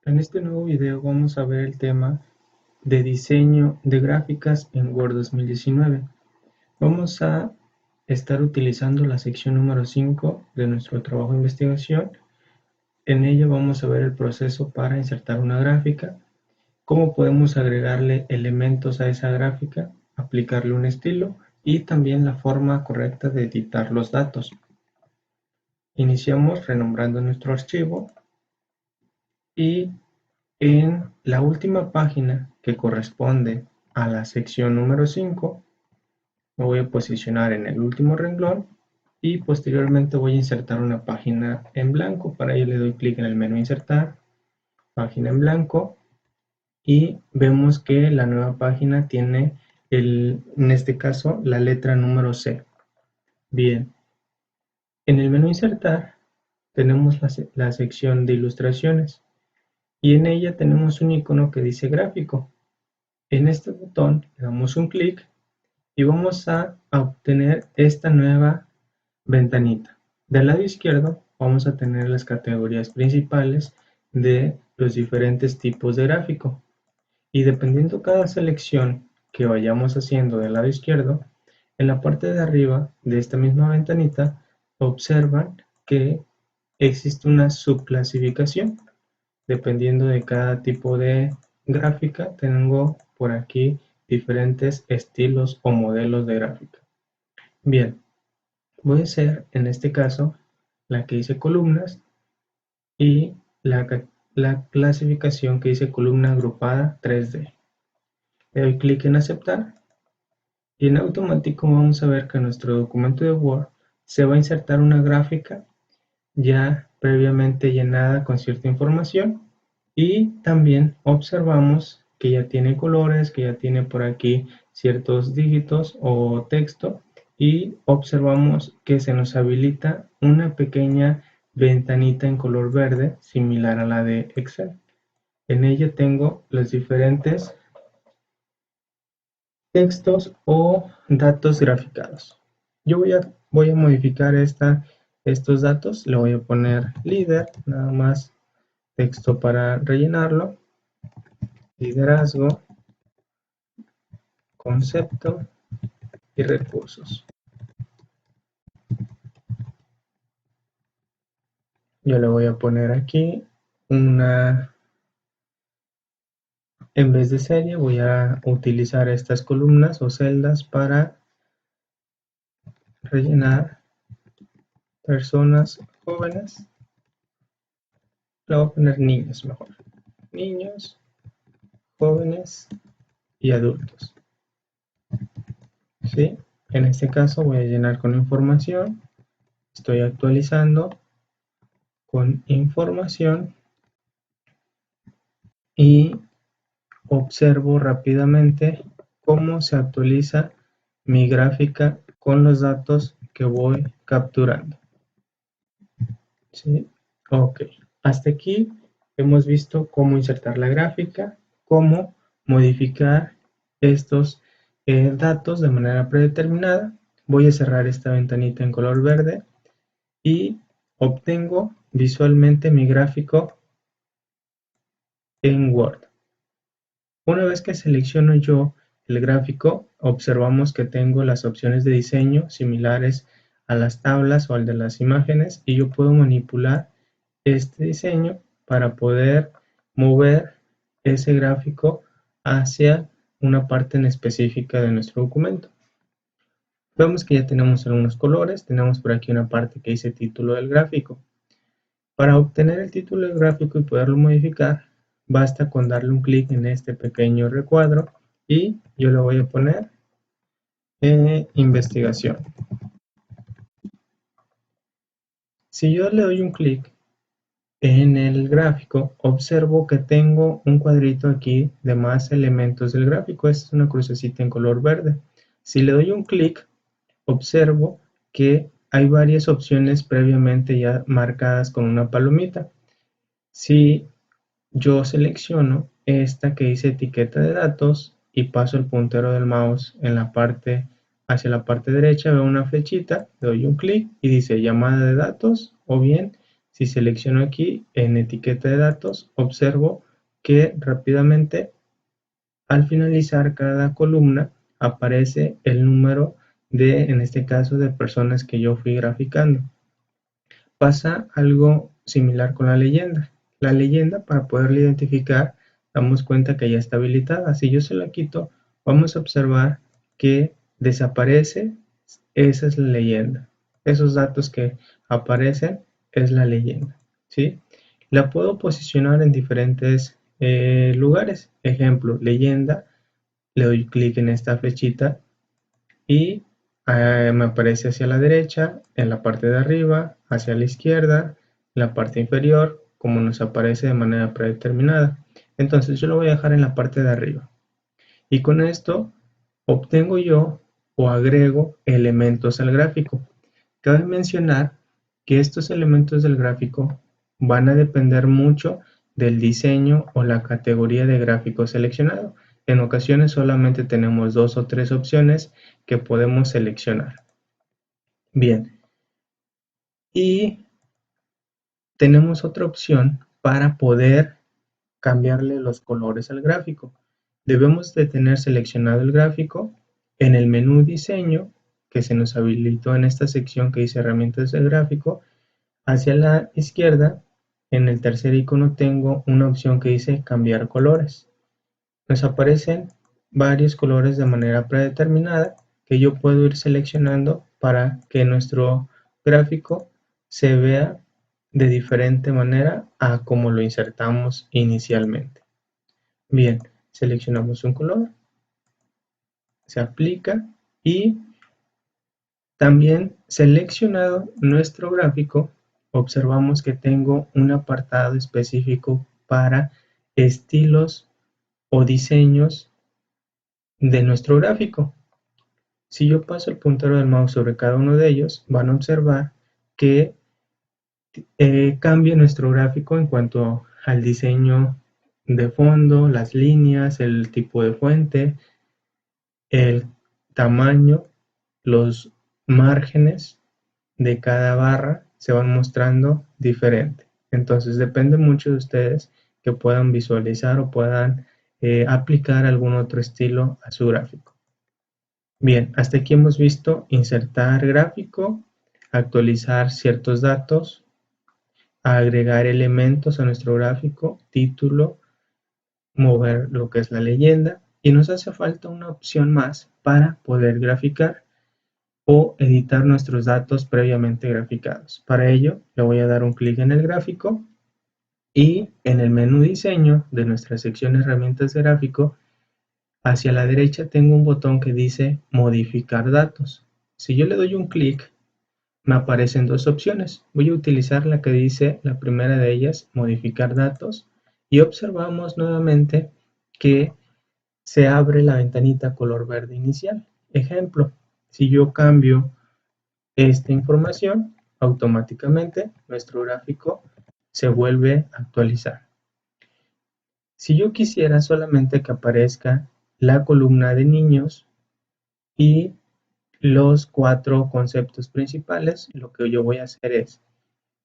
En este nuevo video vamos a ver el tema de diseño de gráficas en Word 2019. Vamos a estar utilizando la sección número 5 de nuestro trabajo de investigación. En ella vamos a ver el proceso para insertar una gráfica, cómo podemos agregarle elementos a esa gráfica, aplicarle un estilo y también la forma correcta de editar los datos. Iniciamos renombrando nuestro archivo y en la última página que corresponde a la sección número 5, me voy a posicionar en el último renglón y posteriormente voy a insertar una página en blanco. Para ello le doy clic en el menú Insertar, página en blanco, y vemos que la nueva página tiene, en este caso, la letra número C. Bien, en el menú Insertar tenemos la sección de ilustraciones y en ella tenemos un icono que dice gráfico. En este botón le damos un clic y vamos a obtener esta nueva ventanita. Del lado izquierdo vamos a tener las categorías principales de los diferentes tipos de gráfico. Y dependiendo cada selección que vayamos haciendo del lado izquierdo, en la parte de arriba de esta misma ventanita observan que existe una subclasificación. Dependiendo de cada tipo de gráfica, tengo por aquí diferentes estilos o modelos de gráfica. Bien, voy a hacer en este caso la que dice columnas y la clasificación que dice columna agrupada 3D. Le doy clic en aceptar y en automático vamos a ver que en nuestro documento de Word se va a insertar una gráfica ya previamente llenada con cierta información. Y también observamos que ya tiene colores, que ya tiene por aquí ciertos dígitos o texto, y observamos que se nos habilita una pequeña ventanita en color verde similar a la de Excel. En ella tengo los diferentes textos o datos graficados. Yo voy a modificar estos datos. Le voy a poner líder, nada más texto para rellenarlo. Liderazgo, concepto y recursos. Yo le voy a poner aquí en vez de serie, voy a utilizar estas columnas o celdas para rellenar personas jóvenes. Le voy a poner niños mejor. Niños, jóvenes y adultos. ¿Sí? En este caso voy a llenar con información. Estoy actualizando con información y observo rápidamente cómo se actualiza mi gráfica con los datos que voy capturando. ¿Sí? Ok. Hasta aquí hemos visto cómo insertar la gráfica, cómo modificar estos datos de manera predeterminada. Voy a cerrar esta ventanita en color verde y obtengo visualmente mi gráfico en Word. Una vez que selecciono yo el gráfico, observamos que tengo las opciones de diseño similares a las tablas o al de las imágenes, y yo puedo manipular este diseño para poder mover ese gráfico hacia una parte en específica de nuestro documento. Vemos que ya tenemos algunos colores, tenemos por aquí una parte que dice título del gráfico. Para obtener el título del gráfico y poderlo modificar, basta con darle un clic en este pequeño recuadro y yo le voy a poner investigación. Si yo le doy un clic en el gráfico, observo que tengo un cuadrito aquí de más elementos del gráfico. Esta es una crucecita en color verde. Si le doy un clic, observo que hay varias opciones previamente ya marcadas con una palomita. Si yo selecciono esta que dice etiqueta de datos y paso el puntero del mouse hacia la parte derecha, veo una flechita, le doy un clic y dice llamada de datos o bien Si selecciono aquí en etiqueta de datos, observo que rápidamente al finalizar cada columna aparece el número de, en este caso, de personas que yo fui graficando. Pasa algo similar con la leyenda. La leyenda, para poderla identificar, damos cuenta que ya está habilitada. Si yo se la quito, vamos a observar que desaparece. Esa es la leyenda. Esos datos que aparecen es la leyenda, ¿sí? La puedo posicionar en diferentes lugares. Ejemplo, leyenda. Le doy clic en esta flechita y me aparece hacia la derecha, en la parte de arriba, hacia la izquierda, en la parte inferior, como nos aparece de manera predeterminada. Entonces yo lo voy a dejar en la parte de arriba. Y con esto obtengo yo o agrego elementos al gráfico. Cabe mencionar que estos elementos del gráfico van a depender mucho del diseño o la categoría de gráfico seleccionado. En ocasiones solamente tenemos 2 o 3 opciones que podemos seleccionar. Bien, y tenemos otra opción para poder cambiarle los colores al gráfico. Debemos de tener seleccionado el gráfico en el menú diseño que se nos habilitó en esta sección que dice herramientas de gráfico. Hacia la izquierda, en el tercer icono tengo una opción que dice cambiar colores. Nos aparecen varios colores de manera predeterminada que yo puedo ir seleccionando para que nuestro gráfico se vea de diferente manera a como lo insertamos inicialmente. Bien, seleccionamos un color, se aplica y también seleccionado nuestro gráfico, observamos que tengo un apartado específico para estilos o diseños de nuestro gráfico. Si yo paso el puntero del mouse sobre cada uno de ellos, van a observar que cambia nuestro gráfico en cuanto al diseño de fondo, las líneas, el tipo de fuente, el tamaño, los márgenes de cada barra se van mostrando diferente. Entonces depende mucho de ustedes que puedan visualizar o puedan aplicar algún otro estilo a su gráfico. Bien, hasta aquí hemos visto insertar gráfico, actualizar ciertos datos, agregar elementos a nuestro gráfico, título, mover lo que es la leyenda y nos hace falta una opción más para poder graficar o editar nuestros datos previamente graficados. Para ello le voy a dar un clic en el gráfico y en el menú diseño de nuestra sección herramientas de gráfico, hacia la derecha tengo un botón que dice modificar datos. Si yo le doy un clic, me aparecen dos opciones. Voy a utilizar la que dice, la primera de ellas, modificar datos, y observamos nuevamente que se abre la ventanita color verde inicial. Ejemplo, si yo cambio esta información, automáticamente nuestro gráfico se vuelve a actualizar. Si yo quisiera solamente que aparezca la columna de niños y los 4 conceptos principales, lo que yo voy a hacer es,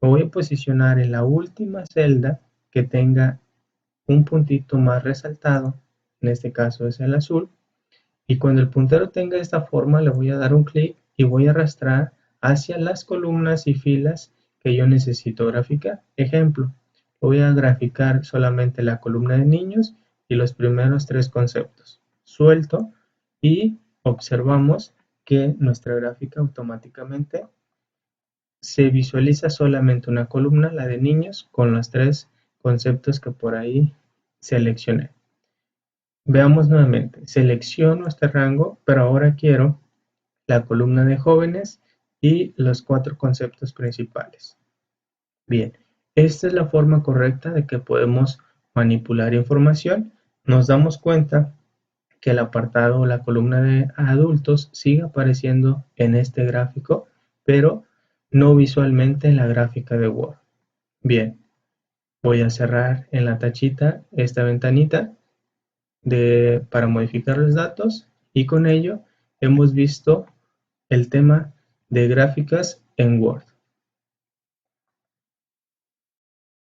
me voy a posicionar en la última celda que tenga un puntito más resaltado, en este caso es el azul, y cuando el puntero tenga esta forma le voy a dar un clic y voy a arrastrar hacia las columnas y filas que yo necesito graficar. Ejemplo, voy a graficar solamente la columna de niños y los primeros 3 conceptos. Suelto y observamos que nuestra gráfica automáticamente se visualiza solamente una columna, la de niños, con los 3 conceptos que por ahí seleccioné. Veamos nuevamente, selecciono este rango, pero ahora quiero la columna de jóvenes y los 4 conceptos principales. Bien, esta es la forma correcta de que podemos manipular información. Nos damos cuenta que el apartado o la columna de adultos sigue apareciendo en este gráfico, pero no visualmente en la gráfica de Word. Bien, voy a cerrar en la tachita esta ventanita para modificar los datos y con ello hemos visto el tema de gráficas en Word.